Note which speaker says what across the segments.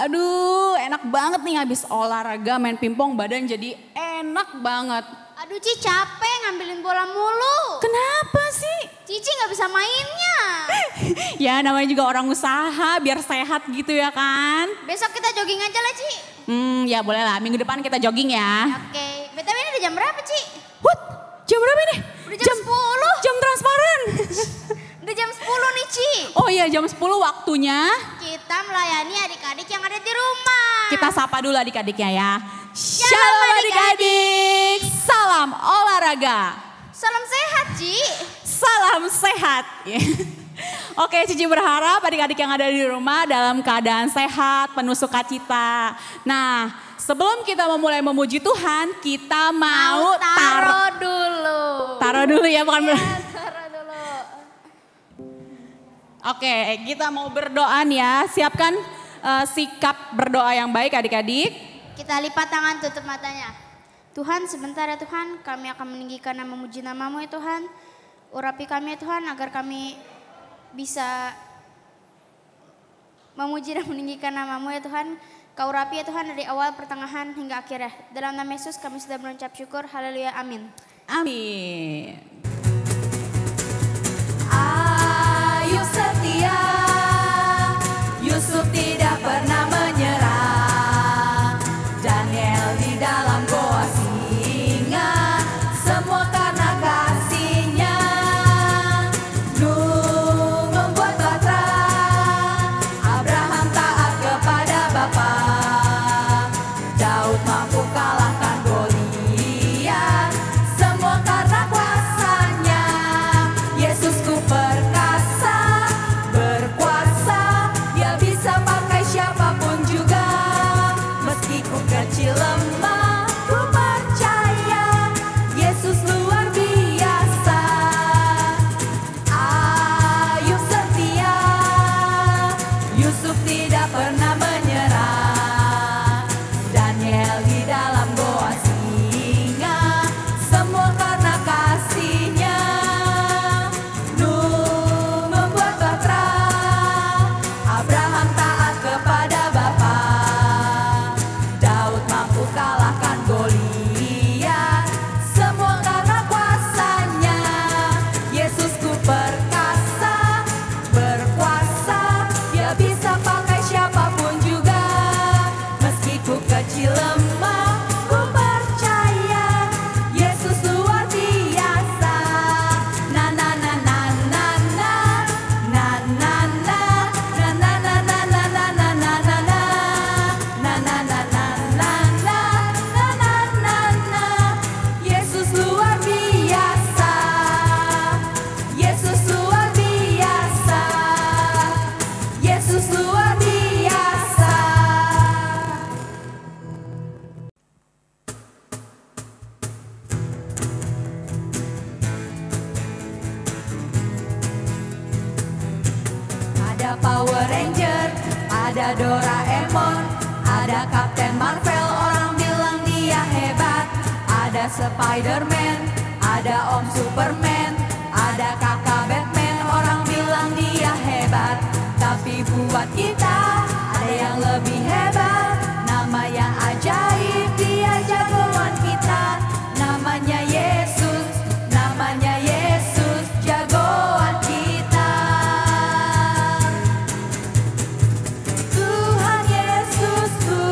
Speaker 1: Aduh, enak banget nih habis olahraga main pingpong, badan jadi enak banget.
Speaker 2: Aduh Ci, capek ngambilin bola mulu.
Speaker 1: Kenapa sih?
Speaker 2: Cici gak bisa mainnya.
Speaker 1: Ya namanya juga orang usaha biar sehat gitu ya kan.
Speaker 2: Besok kita jogging aja lah Ci.
Speaker 1: Ya boleh lah, minggu depan kita jogging ya.
Speaker 2: Oke, BTW ini udah jam berapa Ci?
Speaker 1: What? Jam berapa nih?
Speaker 2: Udah jam 10.
Speaker 1: Jam transparan.
Speaker 2: Udah jam 10 nih Ci.
Speaker 1: Oh iya jam 10 waktunya.
Speaker 2: Kita melayani adik-adik yang ada di rumah.
Speaker 1: Kita sapa dulu adik-adiknya ya. Shalom adik-adik. Salam olahraga.
Speaker 2: Salam sehat Ci.
Speaker 1: Salam sehat. Oke, Cici berharap adik-adik yang ada di rumah dalam keadaan sehat, penuh sukacita. Nah, sebelum kita memulai memuji Tuhan, kita mau
Speaker 2: taruh dulu.
Speaker 1: Taruh dulu ya, bukan
Speaker 2: Taruh dulu.
Speaker 1: Oke, kita mau berdoa nih ya. Siapkan sikap berdoa yang baik adik-adik.
Speaker 2: Kita lipat tangan, tutup matanya. Tuhan, sebentar ya Tuhan, kami akan meninggikan dan memuji nama-Mu ya Tuhan. Urapi kami ya Tuhan agar kami bisa memuji dan meninggikan nama-Mu ya Tuhan. Kau urapi ya Tuhan dari awal, pertengahan hingga akhirnya. Dalam nama Yesus kami sudah mengucap syukur. Haleluya, amin.
Speaker 1: Amin.
Speaker 3: Ayub setia, Yusuf tidak pernah menyerah. Daniel di dalam goa singa, semua karena kasih-Nya. Nuh membuat batra, Abraham taat kepada Bapa. Daud mampu kalahkan Goliat, semua karena kuasa-Nya. Yesusku perkasa, berkuasa, Dia bisa pakai siapapun juga. Meski ku kecil lemah, ku percaya Yesus luar biasa. Ayub setia, Yusuf tidak pernah menyerah. Daniel di dalam goa singa, semua karena kasih-Nya. Nuh membuat batra, Abraham taat kepada Bapa. Daud mampu kalahkan Goliat, semua karena kuasa-Nya. Yesusku perkasa, berkuasa, Dia bisa pakai siapapun juga. Meski ku kecil lemah, ku percaya Yesus luar biasa. Na na na na na na, na na na, na na na na na na na na na na, na na na na na na, na na na na. Yesus luar biasa, Yesus luar biasa, Yesus luar biasa. Ada Power Ranger, ada Doraemon, ada Kapten Marvel, orang bilang dia hebat. Ada Spider-Man, ada Om Superman, ada Kakak Batman, orang bilang dia hebat. Tapi buat kita ada yang lebih hebat, nama yang ajaib, Dia jagoan kita. Namanya Yesus, namanya Yesus, jagoan kita. Tuhan Yesusku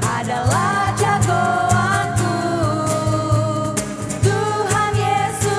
Speaker 3: adalah jagoanku. Tuhan Yesus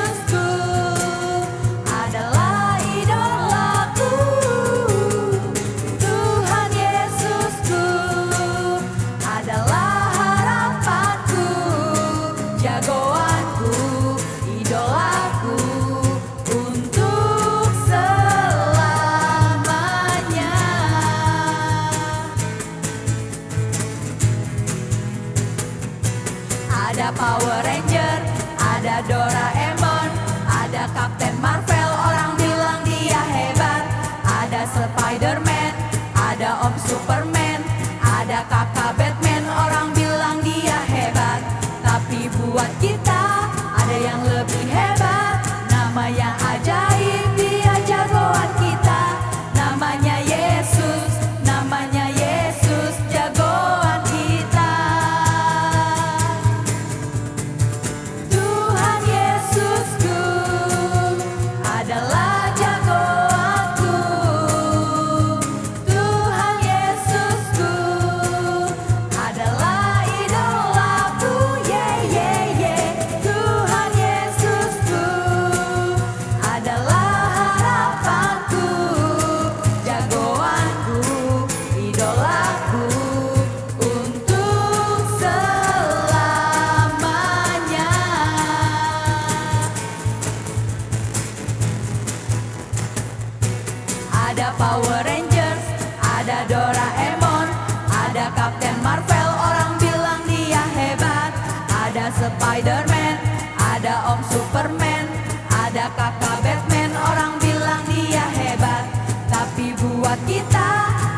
Speaker 3: Ada kakak Batman, orang bilang dia hebat, tapi buat kita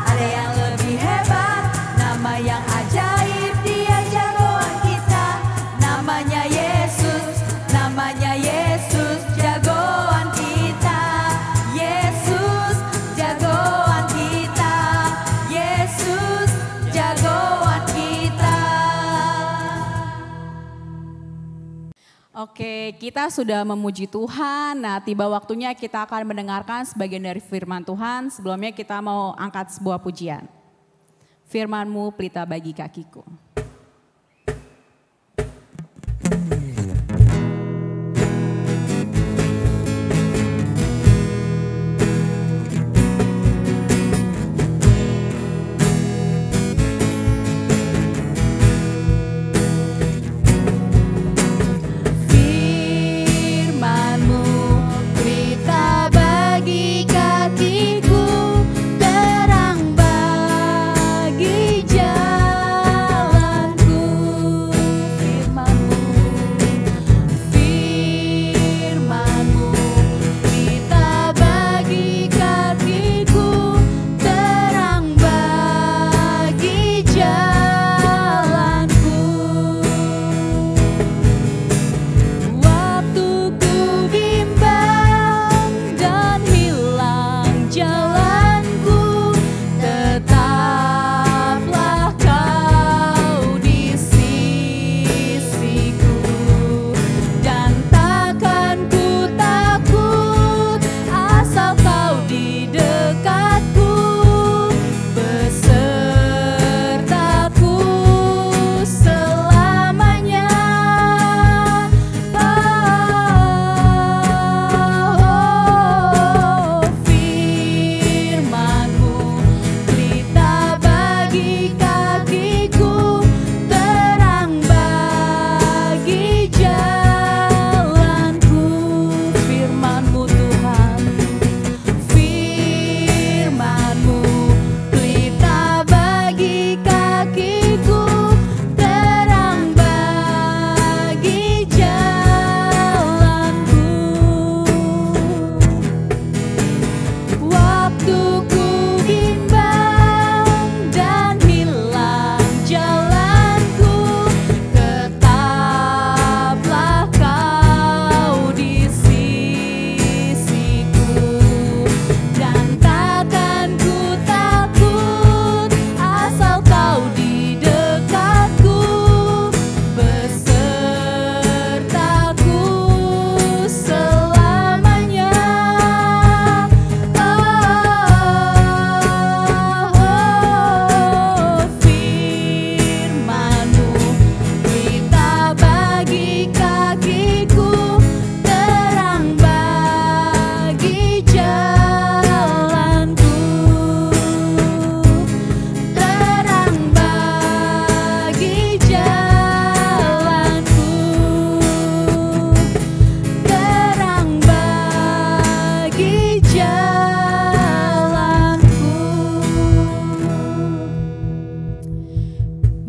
Speaker 3: ada yang lebih hebat. Nama yang ajaib, dia jagoan kita. Namanya Yesus, namanya Yesus, jagoan kita. Yesus, jagoan kita. Yesus, jagoan kita.
Speaker 1: Oke, kita sudah memuji Tuhan. Nah, tiba waktunya kita akan mendengarkan sebagian dari firman Tuhan. Sebelumnya kita mau angkat sebuah pujian. Firman-Mu pelita bagi kakiku.
Speaker 3: Firman-Mu pelita bagi kakiku, terang bagi jalanku.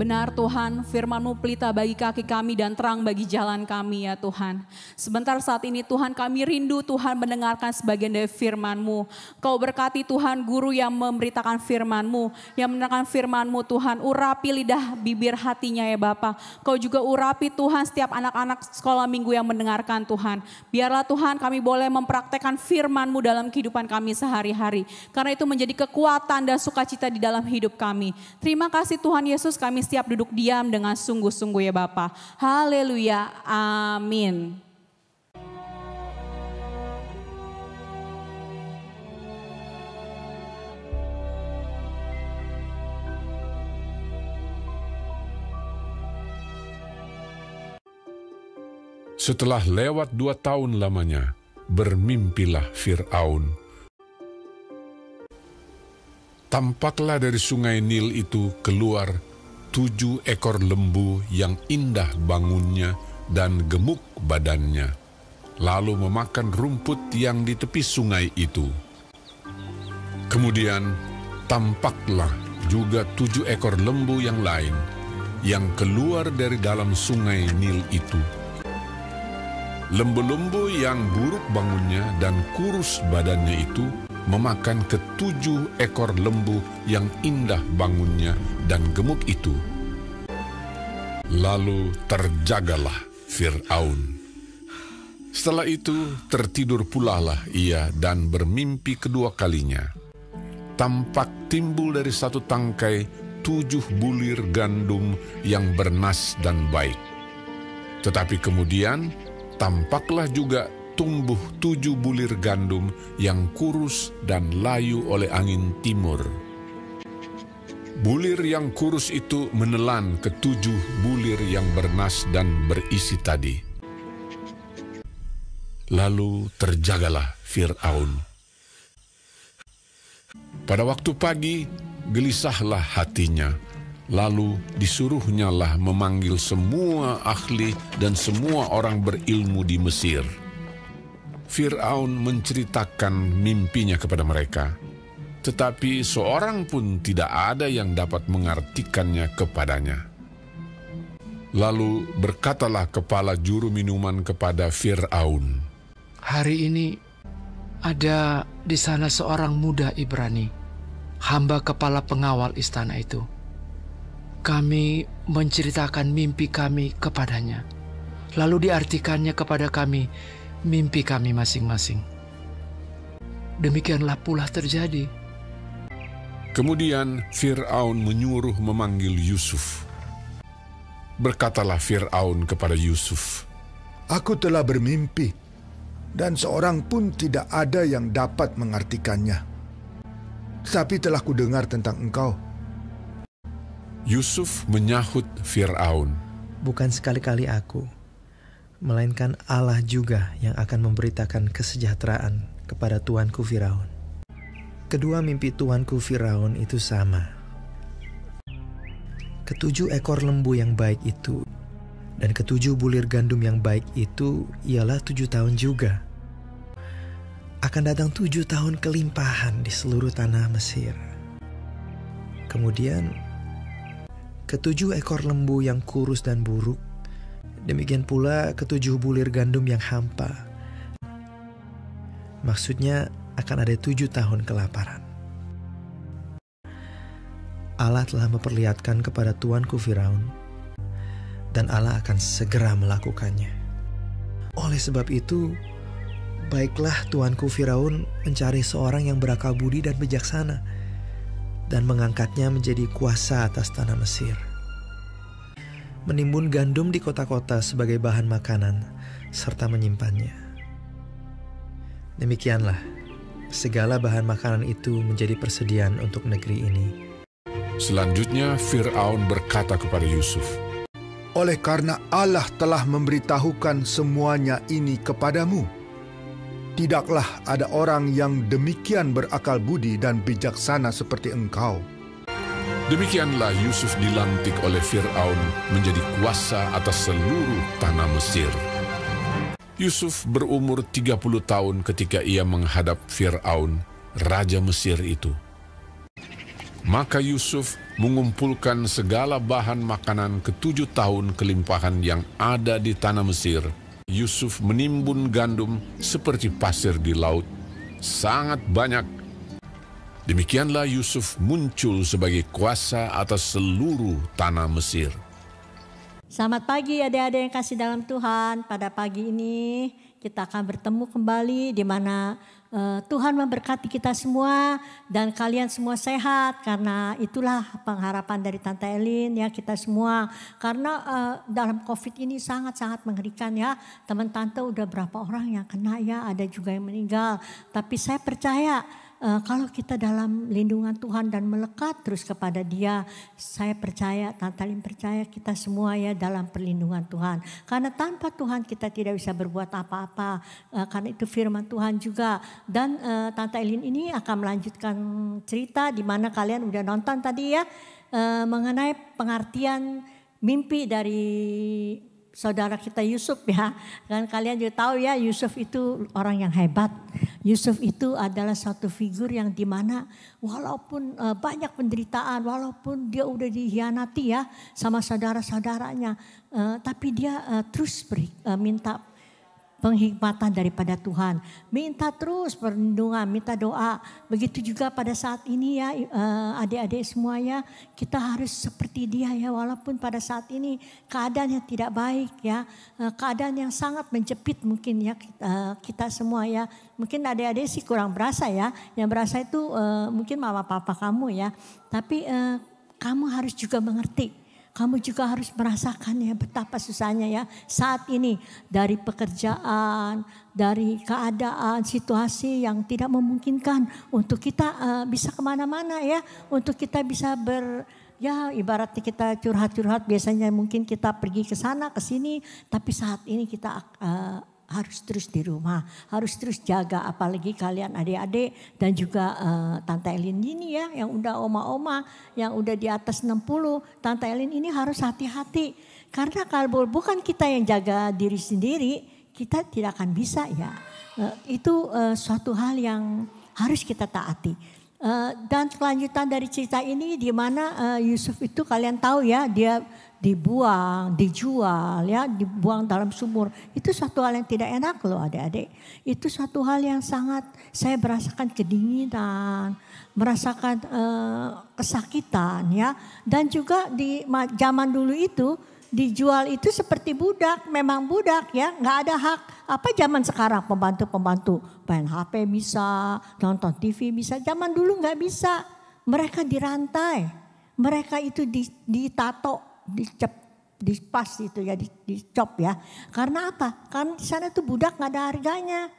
Speaker 1: Benar Tuhan, firman-Mu pelita bagi kaki kami dan terang bagi jalan kami ya Tuhan. Sebentar saat ini Tuhan kami rindu Tuhan mendengarkan sebagian dari firman-Mu. Kau berkati Tuhan guru yang memberitakan firman-Mu, yang mendengarkan firman-Mu Tuhan. Urapi lidah bibir hatinya ya Bapa. Kau juga urapi Tuhan setiap anak-anak sekolah minggu yang mendengarkan Tuhan. Biarlah Tuhan kami boleh mempraktekkan firman-Mu dalam kehidupan kami sehari-hari. Karena itu menjadi kekuatan dan sukacita di dalam hidup kami. Terima kasih Tuhan Yesus, kami siap duduk diam dengan sungguh-sungguh ya Bapa. Haleluya, amin.
Speaker 4: Setelah lewat 2 tahun lamanya, bermimpilah Fir'aun. Tampaklah dari sungai Nil itu keluar 7 ekor lembu yang indah bangunnya dan gemuk badannya, lalu memakan rumput yang di tepi sungai itu. Kemudian tampaklah juga 7 ekor lembu yang lain yang keluar dari dalam sungai Nil itu. Lembu-lembu yang buruk bangunnya dan kurus badannya itu memakan ketujuh ekor lembu yang indah bangunnya dan gemuk itu. Lalu terjagalah Fir'aun. Setelah itu tertidur pulalah ia dan bermimpi kedua kalinya. Tampak timbul dari satu tangkai 7 bulir gandum yang bernas dan baik. Tetapi kemudian tampaklah juga tumbuh 7 bulir gandum yang kurus dan layu oleh angin timur. Bulir yang kurus itu menelan ke-7 bulir yang bernas dan berisi tadi. Lalu terjagalah Fir'aun. Pada waktu pagi, gelisahlah hatinya. Lalu disuruhnyalah memanggil semua ahli dan semua orang berilmu di Mesir. Fir'aun menceritakan mimpinya kepada mereka, tetapi seorang pun tidak ada yang dapat mengartikannya kepadanya. Lalu berkatalah kepala juru minuman kepada Fir'aun,
Speaker 5: "Hari ini ada di sana seorang muda Ibrani, hamba kepala pengawal istana itu. Kami menceritakan mimpi kami kepadanya, lalu diartikannya kepada kami mimpi kami masing-masing. Demikianlah pula terjadi."
Speaker 4: Kemudian Fir'aun menyuruh memanggil Yusuf. Berkatalah Fir'aun kepada Yusuf,
Speaker 6: "Aku telah bermimpi, dan seorang pun tidak ada yang dapat mengartikannya. Tetapi telah kudengar tentang engkau."
Speaker 4: Yusuf menyahut Fir'aun,
Speaker 7: "Bukan sekali-kali aku, melainkan Allah juga yang akan memberitakan kesejahteraan kepada tuanku Firaun. Kedua mimpi tuanku Firaun itu sama. Ke-7 ekor lembu yang baik itu dan ke-7 bulir gandum yang baik itu ialah 7 tahun juga. Akan datang 7 tahun kelimpahan di seluruh tanah Mesir. Kemudian ke-7 ekor lembu yang kurus dan buruk, demikian pula ke-7 bulir gandum yang hampa. Maksudnya akan ada 7 tahun kelaparan. Allah telah memperlihatkan kepada tuanku Firaun, dan Allah akan segera melakukannya. Oleh sebab itu, baiklah tuanku Firaun mencari seorang yang berakal budi dan bijaksana, dan mengangkatnya menjadi kuasa atas tanah Mesir. Menimbun gandum di kota-kota sebagai bahan makanan, serta menyimpannya. Demikianlah, segala bahan makanan itu menjadi persediaan untuk negeri ini."
Speaker 4: Selanjutnya Fir'aun berkata kepada Yusuf,
Speaker 6: "Oleh karena Allah telah memberitahukan semuanya ini kepadamu, tidaklah ada orang yang demikian berakal budi dan bijaksana seperti engkau."
Speaker 4: Demikianlah Yusuf dilantik oleh Fir'aun menjadi kuasa atas seluruh tanah Mesir. Yusuf berumur 30 tahun ketika ia menghadap Fir'aun, raja Mesir itu. Maka Yusuf mengumpulkan segala bahan makanan ke-7 tahun kelimpahan yang ada di tanah Mesir. Yusuf menimbun gandum seperti pasir di laut, sangat banyak. Demikianlah Yusuf muncul sebagai kuasa atas seluruh tanah Mesir.
Speaker 8: Selamat pagi adik-adik yang kasih dalam Tuhan. Pada pagi ini kita akan bertemu kembali di mana Tuhan memberkati kita semua dan kalian semua sehat, karena itulah pengharapan dari Tante Elin ya, kita semua. Karena dalam COVID ini sangat-sangat mengerikan ya. Teman Tante udah berapa orang yang kena ya, ada juga yang meninggal. Tapi saya percaya kalau kita dalam lindungan Tuhan dan melekat terus kepada Dia, saya percaya, Tante Elin percaya kita semua ya dalam perlindungan Tuhan. Karena tanpa Tuhan kita tidak bisa berbuat apa-apa. Karena itu firman Tuhan juga. Dan Tante Elin ini akan melanjutkan cerita di mana kalian udah nonton tadi ya, mengenai pengertian mimpi dari saudara kita Yusuf ya. Dan kalian juga tahu ya, Yusuf itu orang yang hebat. Yusuf itu adalah satu figur yang dimana walaupun banyak penderitaan, walaupun dia udah dihianati ya sama saudara-saudaranya, tapi dia terus minta penghikmatan daripada Tuhan. Minta terus perlindungan, minta doa. Begitu juga pada saat ini ya adik-adik semua ya, kita harus seperti dia ya, walaupun pada saat ini keadaan yang tidak baik ya, keadaan yang sangat menjepit mungkin ya kita semua ya. Mungkin adik-adik sih kurang berasa ya, yang berasa itu mungkin mama papa kamu ya. Tapi kamu harus juga mengerti. Kamu juga harus merasakan ya betapa susahnya ya saat ini, dari pekerjaan, dari keadaan, situasi yang tidak memungkinkan untuk kita bisa kemana-mana ya, untuk kita bisa ya ibaratnya kita curhat-curhat, biasanya mungkin kita pergi ke sana ke sini, tapi saat ini kita harus terus di rumah, harus terus jaga, apalagi kalian adik-adik dan juga Tante Elin ini ya yang udah oma-oma, yang udah di atas 60. Tante Elin ini harus hati-hati karena kalau bukan kita yang jaga diri sendiri, kita tidak akan bisa ya. Itu suatu hal yang harus kita taati. Dan kelanjutan dari cerita ini di mana Yusuf itu kalian tahu ya, dia dibuang, dijual ya, dibuang dalam sumur. Itu suatu hal yang tidak enak loh adik-adik. Itu suatu hal yang sangat saya merasakan kedinginan, merasakan kesakitan ya. Dan juga di zaman dulu itu dijual itu seperti budak, memang budak ya, nggak ada hak. Apa zaman sekarang pembantu-pembantu main HP bisa, nonton TV bisa, zaman dulu nggak bisa. Mereka dirantai, mereka itu ditato, dipas itu ya, dicop ya. Karena apa? Karena di sana tuh budak nggak ada harganya.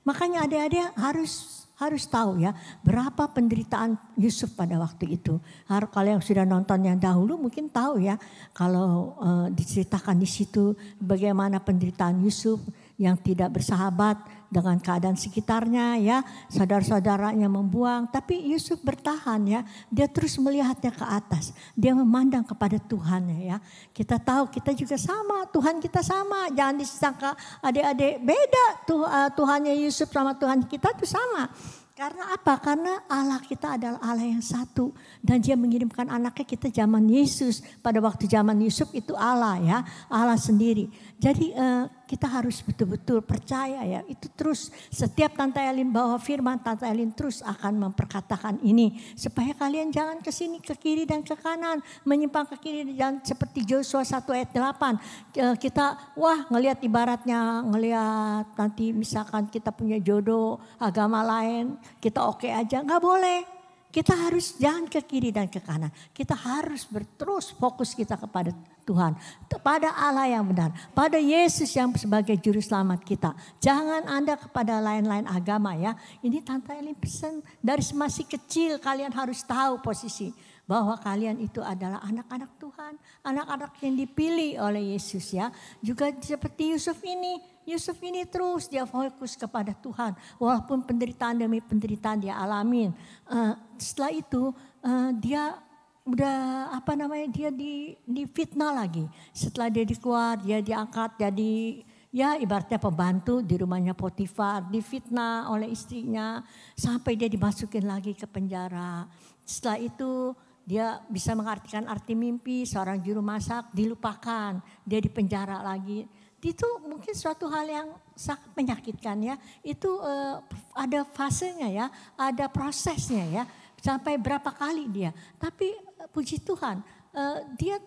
Speaker 8: Makanya adik-adik harus tahu ya berapa penderitaan Yusuf pada waktu itu. Kalau yang sudah nonton yang dahulu mungkin tahu ya, kalau diceritakan di situ bagaimana penderitaan Yusuf yang tidak bersahabat dengan keadaan sekitarnya ya, saudara-saudaranya membuang, tapi Yusuf bertahan ya, dia terus melihatnya ke atas, dia memandang kepada Tuhan ya. Kita tahu kita juga sama, Tuhan kita sama, jangan disangka adik-adik beda Tuhannya Yusuf sama Tuhan kita tuh sama. Karena apa? Karena Allah kita adalah Allah yang satu. Dan dia mengirimkan anaknya kita zaman Yesus. Pada waktu zaman Yusuf itu Allah ya. Allah sendiri. Jadi kita harus betul-betul percaya ya. Itu terus setiap Tante Elin bawa firman, Tante Elin terus akan memperkatakan ini. Supaya kalian jangan ke sini, ke kiri dan ke kanan. Menyimpang ke kiri dan seperti Joshua 1 ayat 8. Kita ngelihat ibaratnya, ngelihat nanti misalkan kita punya jodoh agama lain. Kita oke aja, nggak boleh. Kita harus jangan ke kiri dan ke kanan. Kita harus terus fokus kita kepada Tuhan. Pada Allah yang benar. Pada Yesus yang sebagai juru selamat kita. Jangan Anda kepada lain-lain agama ya. Ini Tante Elin pesan dari masih kecil kalian harus tahu posisi. Bahwa kalian itu adalah anak-anak Tuhan. Anak-anak yang dipilih oleh Yesus ya. Juga seperti Yusuf ini. Yusuf ini terus dia fokus kepada Tuhan. Walaupun penderitaan demi penderitaan dia alamin. Setelah itu dia udah dia difitnah lagi. Setelah dia dikeluar, dia diangkat jadi ya ibaratnya pembantu di rumahnya Potifar. Difitnah oleh istrinya sampai dia dimasukin lagi ke penjara. Setelah itu dia bisa mengartikan arti mimpi, seorang juru masak dilupakan. Dia dipenjara lagi. Itu mungkin suatu hal yang sangat menyakitkan ya. Itu ada fasenya ya, ada prosesnya ya. Sampai berapa kali dia. Tapi puji Tuhan, dia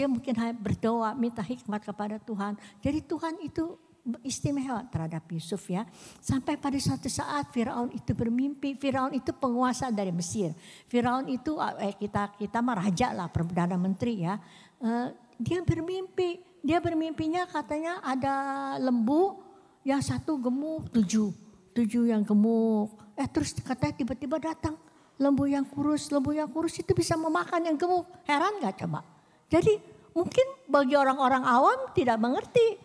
Speaker 8: mungkin berdoa, minta hikmat kepada Tuhan. Jadi Tuhan itu istimewa terhadap Yusuf ya. Sampai pada suatu saat Firaun itu bermimpi. Firaun itu penguasa dari Mesir. Firaun itu kita mah raja lah, Perdana Menteri ya. Dia bermimpi. Dia bermimpinya katanya ada lembu yang satu gemuk, tujuh yang gemuk. Terus katanya tiba-tiba datang lembu yang kurus itu bisa memakan yang gemuk. Heran gak coba? Jadi mungkin bagi orang-orang awam tidak mengerti.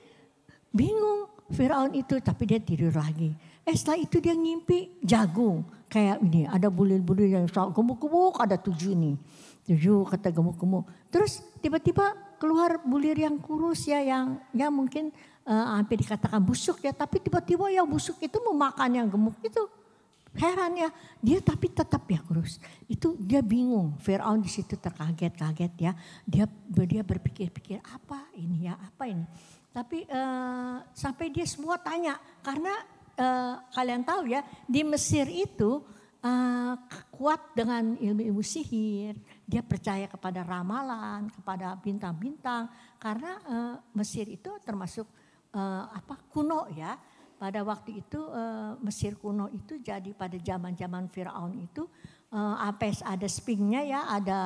Speaker 8: Bingung Firaun itu, tapi dia tidur lagi. Setelah itu dia ngimpi jagung. Kayak ini ada bulir-bulir yang gemuk-gemuk, ada 7 nih. 7 kata gemuk-gemuk. Terus tiba-tiba keluar bulir yang kurus ya, yang mungkin hampir dikatakan busuk ya. Tapi tiba-tiba yang busuk itu memakan yang gemuk itu. Heran ya, dia tapi tetap ya kurus. Itu dia bingung, Firaun di situ terkaget-kaget ya. Dia berpikir-pikir apa ini ya, apa ini. Tapi sampai dia semua tanya, karena kalian tahu ya, di Mesir itu kuat dengan ilmu-ilmu sihir. Dia percaya kepada ramalan, kepada bintang-bintang, karena Mesir itu termasuk kuno ya. Pada waktu itu Mesir kuno itu jadi pada zaman-zaman Firaun itu sampai ada sphinxnya ya, ada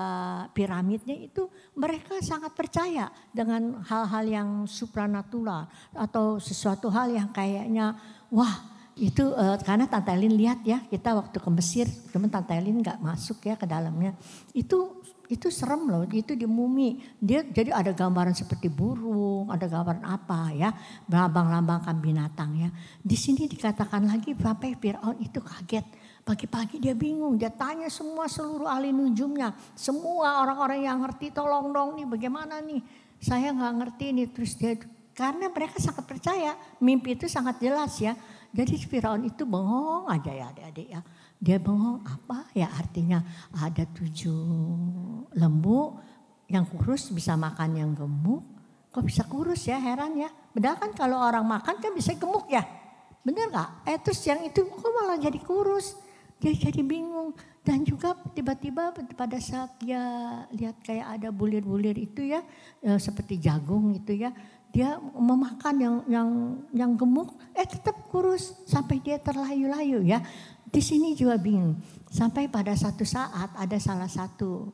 Speaker 8: piramidnya itu, mereka sangat percaya dengan hal-hal yang supranatural atau sesuatu hal yang kayaknya wah itu karena Tante Elin lihat ya, kita waktu ke Mesir, cuman Tante Elin nggak masuk ya ke dalamnya, itu serem loh, itu di mumi. Dia jadi ada gambaran seperti burung, ada gambaran apa ya, lambang-lambangkan binatang ya. Di sini dikatakan lagi sampai Firaun itu kaget. Pagi-pagi dia bingung, dia tanya semua seluruh ahli nujumnya, semua orang-orang yang ngerti, tolong dong nih bagaimana nih. Saya nggak ngerti nih, terus dia, karena mereka sangat percaya, mimpi itu sangat jelas ya. Jadi Firaun itu bengong aja ya adik-adik ya. Dia bengong apa ya, artinya ada 7 lembu yang kurus bisa makan yang gemuk. Kok bisa kurus ya, heran ya. Padahal kan kalau orang makan kan bisa gemuk ya. Bener gak? Terus yang itu kok malah jadi kurus. Dia jadi bingung. Dan juga tiba-tiba pada saat dia lihat kayak ada bulir-bulir itu ya. Seperti jagung itu ya. Dia memakan yang gemuk, tetap kurus. Sampai dia terlayu-layu ya. Di sini juga bingung. Sampai pada satu saat ada salah satu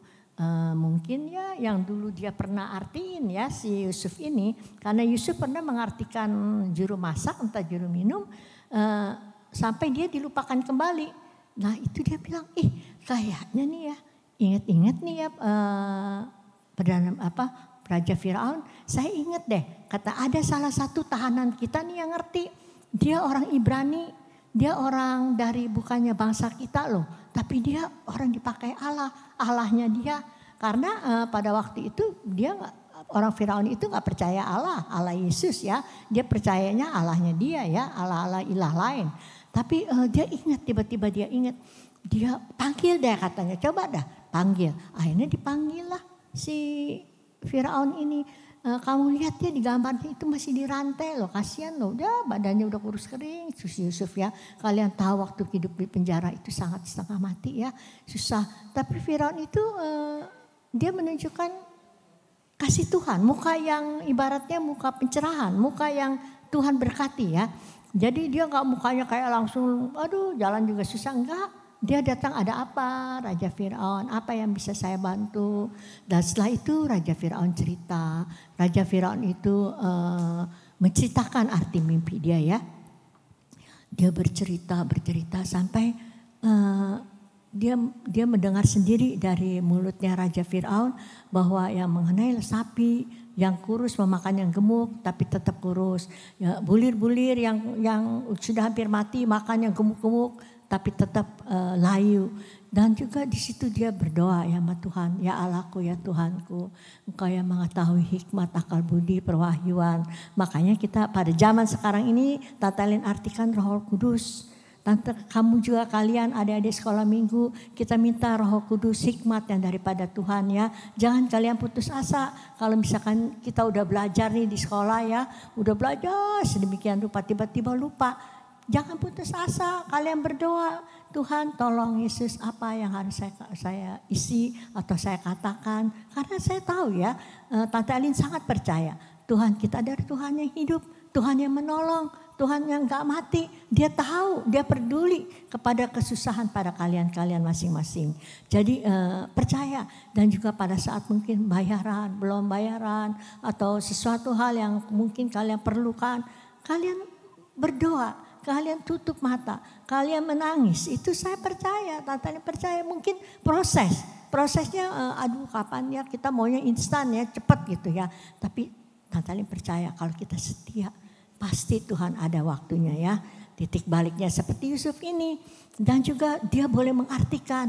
Speaker 8: mungkin ya yang dulu dia pernah artiin ya si Yusuf ini. Karena Yusuf pernah mengartikan juru masak entah juru minum. Sampai dia dilupakan kembali. Nah itu dia bilang, kayaknya nih ya, ingat-ingat nih ya Raja Firaun. Saya ingat deh, kata ada salah satu tahanan kita nih yang ngerti. Dia orang Ibrani. Dia orang dari bukannya bangsa kita loh, tapi dia orang dipakai Allah, Allahnya dia. Karena pada waktu itu dia orang Firaun itu nggak percaya Allah Yesus ya. Dia percayanya Allahnya dia ya, Allah ilah lain. Tapi dia ingat, tiba-tiba dia ingat, dia panggil deh katanya, coba dah panggil. Akhirnya dipanggil lah si Firaun ini. Kamu lihat ya di gambarnya itu masih dirantai loh, kasihan loh, udah badannya udah kurus kering. Yusuf ya, kalian tahu waktu hidup di penjara itu sangat setengah mati ya, susah. Tapi Firaun itu dia menunjukkan kasih Tuhan, muka yang ibaratnya muka pencerahan, muka yang Tuhan berkati ya. Jadi dia nggak mukanya kayak langsung, aduh jalan juga susah, enggak. Dia datang, ada apa Raja Firaun, apa yang bisa saya bantu. Dan setelah itu Raja Firaun cerita. Raja Firaun itu menceritakan arti mimpi dia ya. Dia bercerita sampai dia mendengar sendiri dari mulutnya Raja Firaun bahwa yang mengenai sapi yang kurus memakan yang gemuk tapi tetap kurus. Ya, bulir-bulir yang sudah hampir mati makan yang gemuk-gemuk tapi tetap layu. Dan juga di situ dia berdoa ya sama Tuhan, ya Allahku ya Tuhanku, Engkau yang mengetahui hikmat, akal budi, perwahyuan. Makanya kita pada zaman sekarang ini Tante Elin artikan Roh Kudus. Tante kamu juga kalian adik-adik sekolah minggu, kita minta Roh Kudus hikmat yang daripada Tuhan ya. Jangan kalian putus asa. Kalau misalkan kita udah belajar nih di sekolah ya, udah belajar sedemikian rupa tiba-tiba lupa. Jangan putus asa, kalian berdoa, Tuhan tolong Yesus apa yang harus saya isi atau saya katakan. Karena saya tahu ya, Tante Elin sangat percaya Tuhan kita dari Tuhan yang hidup, Tuhan yang menolong, Tuhan yang gak mati. Dia tahu, dia peduli kepada kesusahan pada kalian masing-masing. Jadi percaya, dan juga pada saat mungkin bayaran, belum bayaran atau sesuatu hal yang mungkin kalian perlukan, kalian berdoa. Kalian tutup mata, kalian menangis, itu saya percaya, Tante Elin percaya. Mungkin prosesnya aduh kapan ya, kita maunya instan ya, cepat gitu ya. Tapi Tante Elin percaya kalau kita setia, pasti Tuhan ada waktunya ya. Titik baliknya seperti Yusuf ini. Dan juga dia boleh mengartikan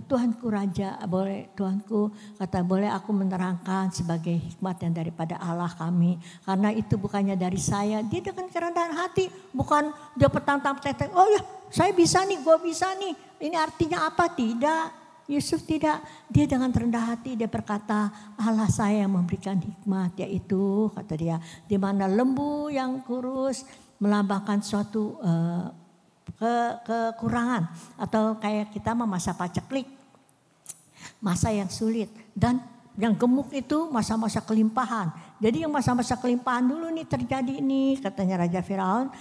Speaker 8: Tuhanku Raja, boleh Tuhanku kata boleh aku menerangkan sebagai hikmat yang daripada Allah kami. Karena itu bukannya dari saya. Dia dengan kerendahan hati, bukan dia petang-petang, oh ya saya bisa nih, gue bisa nih. Ini artinya apa? Tidak. Yusuf tidak, dia dengan rendah hati dia berkata, Allah saya yang memberikan hikmat, yaitu kata dia, di mana lembu yang kurus melambangkan suatu kekurangan, atau kayak kita masa paceklik, masa yang sulit, dan yang gemuk itu masa-masa kelimpahan. Jadi yang masa-masa kelimpahan dulu nih terjadi nih, katanya Raja Firaun,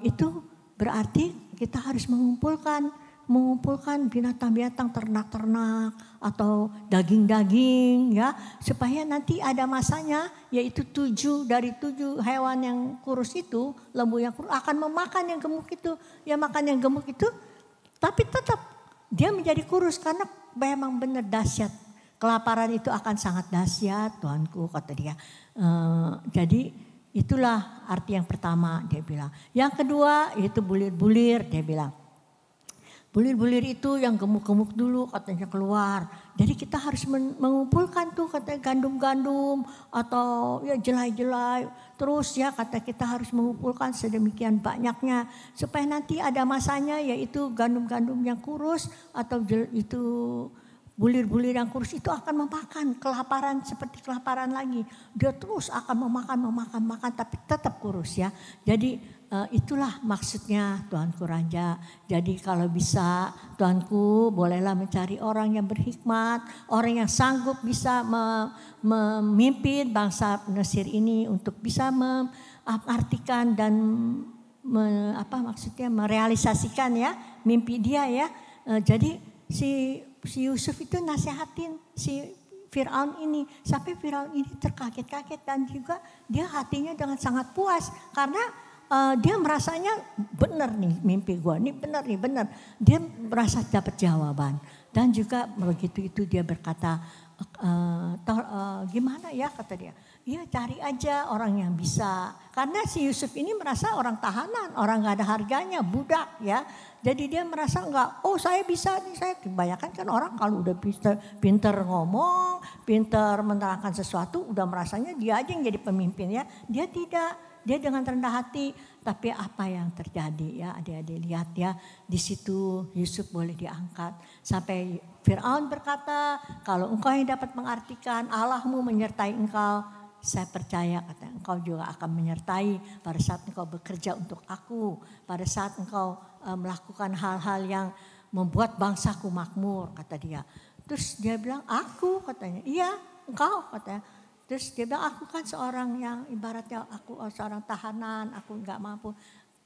Speaker 8: itu berarti kita harus mengumpulkan binatang-binatang, ternak-ternak atau daging-daging ya, supaya nanti ada masanya, yaitu 7 dari 7 hewan yang kurus itu, lembu yang kurus akan memakan yang gemuk itu. Ya makan yang gemuk itu, tapi tetap dia menjadi kurus karena memang benar dahsyat. Kelaparan itu akan sangat dahsyat Tuanku, kata dia. Jadi itulah arti yang pertama dia bilang. Yang kedua itu bulir-bulir, dia bilang. Bulir-bulir itu yang gemuk-gemuk dulu katanya keluar. Jadi kita harus mengumpulkan tuh katanya gandum-gandum atau ya jelai-jelai. Terus ya kata kita harus mengumpulkan sedemikian banyaknya. Supaya nanti ada masanya, yaitu gandum-gandum yang kurus atau itu bulir-bulir yang kurus itu akan memakan kelaparan seperti kelaparan lagi. Dia terus akan memakan, tapi tetap kurus ya. Jadi itulah maksudnya Tuanku Raja. Jadi kalau bisa Tuanku bolehlah mencari orang yang berhikmat, orang yang sanggup bisa memimpin bangsa Mesir ini untuk bisa mengartikan dan merealisasikan ya mimpi dia ya. Jadi si Yusuf itu nasihatin si Firaun ini, sampai Firaun ini terkaget-kaget dan juga dia hatinya dengan sangat puas karena dia merasanya benar nih mimpi gue, ini benar. Dia merasa dapat jawaban dan juga begitu itu dia berkata gimana ya kata dia. Iya cari aja orang yang bisa. Karena si Yusuf ini merasa orang tahanan, orang gak ada harganya, budak ya. Jadi dia merasa enggak, oh saya bisa nih, saya kebanyakan kan orang kalau udah pinter ngomong, pinter menerangkan sesuatu, udah merasanya dia aja yang jadi pemimpin ya. Dia tidak, dia dengan rendah hati. Tapi apa yang terjadi ya adik-adik lihat ya, di situ Yusuf boleh diangkat. Sampai Firaun berkata, kalau engkau yang dapat mengartikan, Allahmu menyertai engkau. Saya percaya kata engkau juga akan menyertai pada saat engkau bekerja untuk aku. Pada saat engkau melakukan hal-hal yang membuat bangsaku makmur kata dia. Terus dia bilang aku katanya, iya engkau katanya. Terus dia bilang aku kan seorang yang ibaratnya aku seorang tahanan, aku enggak mampu.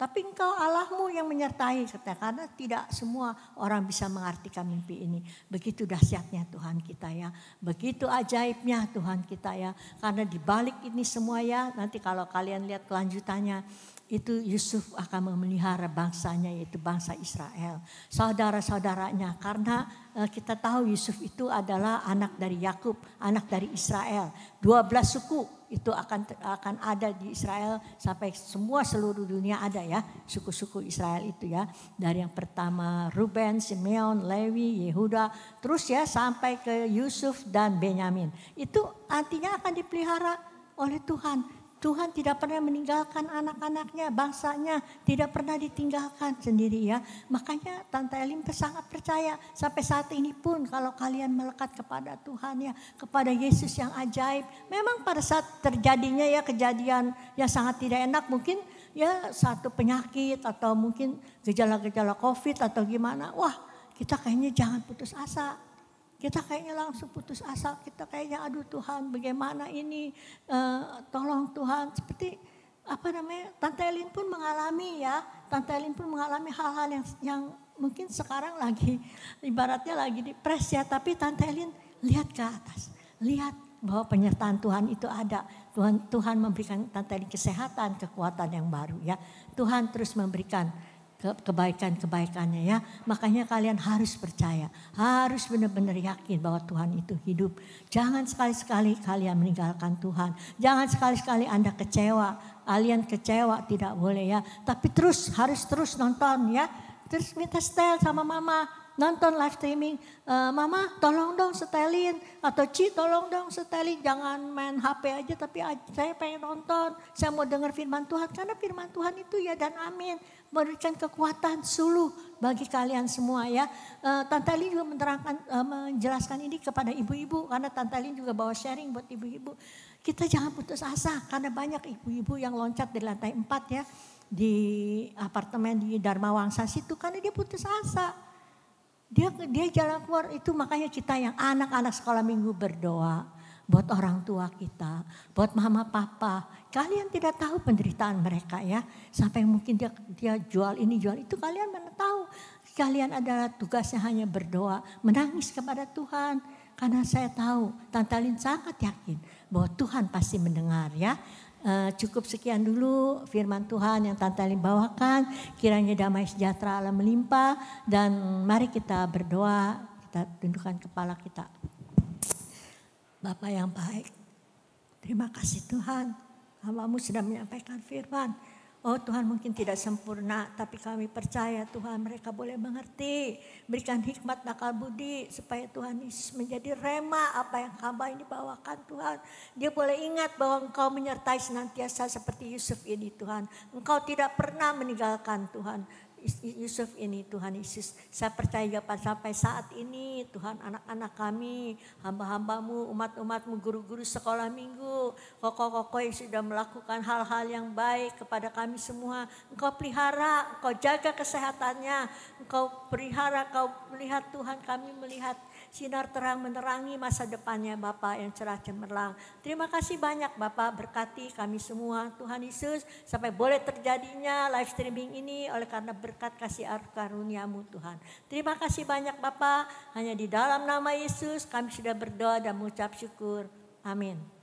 Speaker 8: Tapi engkau Allahmu yang menyertai katanya, karena tidak semua orang bisa mengartikan mimpi ini. Begitu dahsyatnya Tuhan kita ya. Begitu ajaibnya Tuhan kita ya. Karena di balik ini semua ya, nanti kalau kalian lihat kelanjutannya, itu Yusuf akan memelihara bangsanya, yaitu bangsa Israel. Saudara-saudaranya, karena kita tahu Yusuf itu adalah anak dari Yakub, anak dari Israel. 12 suku itu akan ada di Israel sampai semua seluruh dunia ada ya. Suku-suku Israel itu ya. Dari yang pertama Ruben, Simeon, Lewi, Yehuda. Terus ya sampai ke Yusuf dan Benyamin. Itu artinya akan dipelihara oleh Tuhan. Tuhan tidak pernah meninggalkan anak-anaknya, bangsanya tidak pernah ditinggalkan sendiri ya. Makanya Tante Elin sangat percaya sampai saat ini pun kalau kalian melekat kepada Tuhan ya, kepada Yesus yang ajaib. Memang pada saat terjadinya ya kejadian yang sangat tidak enak, mungkin ya satu penyakit atau mungkin gejala-gejala COVID atau gimana. Wah kita kayaknya jangan putus asa. Kita kayaknya langsung putus asa, kita kayaknya aduh Tuhan bagaimana ini, tolong Tuhan. Seperti Tante Elin pun mengalami ya, Tante Elin pun mengalami hal-hal yang mungkin sekarang lagi ibaratnya lagi depres ya. Tapi Tante Elin lihat ke atas, lihat bahwa penyertaan Tuhan itu ada. Tuhan memberikan Tante Elin kesehatan, kekuatan yang baru ya. Tuhan terus memberikan kebaikan-kebaikannya ya. Makanya kalian harus percaya, harus benar-benar yakin bahwa Tuhan itu hidup. Jangan sekali-sekali kalian meninggalkan Tuhan. Jangan sekali-sekali Anda kecewa. Kalian kecewa tidak boleh ya. Tapi harus terus nonton ya. Terus minta setel sama mama. nonton live streaming, Mama tolong dong setelin, atau Ci tolong dong setelin, jangan main HP aja tapi saya pengen nonton, saya mau dengar firman Tuhan. Karena firman Tuhan itu ya dan amin, memberikan kekuatan suluh bagi kalian semua ya. Tante Lin juga menjelaskan ini kepada ibu-ibu, karena Tante Lin juga bawa sharing buat ibu-ibu. Kita jangan putus asa, karena banyak ibu-ibu yang loncat dari lantai 4 ya, di apartemen di Dharma Wangsa situ, karena dia putus asa. Dia jalan keluar itu. Makanya kita yang anak-anak sekolah minggu berdoa buat orang tua kita, buat mama papa. Kalian tidak tahu penderitaan mereka ya, sampai mungkin dia jual ini jual itu, kalian mana tahu. Kalian adalah tugasnya hanya berdoa, menangis kepada Tuhan. Karena saya tahu, Tante Lin sangat yakin bahwa Tuhan pasti mendengar ya. Cukup sekian dulu firman Tuhan yang Tante Lin bawakan. Kiranya damai sejahtera Allah melimpah. Dan mari kita berdoa, kita tundukkan kepala kita. Bapa yang baik, terima kasih Tuhan. Hamba-Mu sudah menyampaikan firman. Oh Tuhan, mungkin tidak sempurna, tapi kami percaya Tuhan mereka boleh mengerti. Berikan hikmat akal budi supaya Tuhan Yesus menjadi rema apa yang hamba ini bawakan Tuhan. Dia boleh ingat bahwa Engkau menyertai senantiasa seperti Yusuf ini Tuhan. Engkau tidak pernah meninggalkan Tuhan Yusuf ini Tuhan Yesus. Saya percaya sampai saat ini Tuhan, anak-anak kami, hamba-hambamu, umat-umatmu, guru-guru sekolah minggu, koko-koko yang sudah melakukan hal-hal yang baik kepada kami semua. Engkau pelihara, Engkau jaga kesehatannya, Engkau pelihara, Engkau melihat Tuhan, kami melihat sinar terang menerangi masa depannya Bapak yang cerah cemerlang. Terima kasih banyak Bapak, berkati kami semua Tuhan Yesus sampai boleh terjadinya live streaming ini oleh karena berkat kasih karunia-Mu Tuhan. Terima kasih banyak Bapak, hanya di dalam nama Yesus kami sudah berdoa dan mengucap syukur. Amin.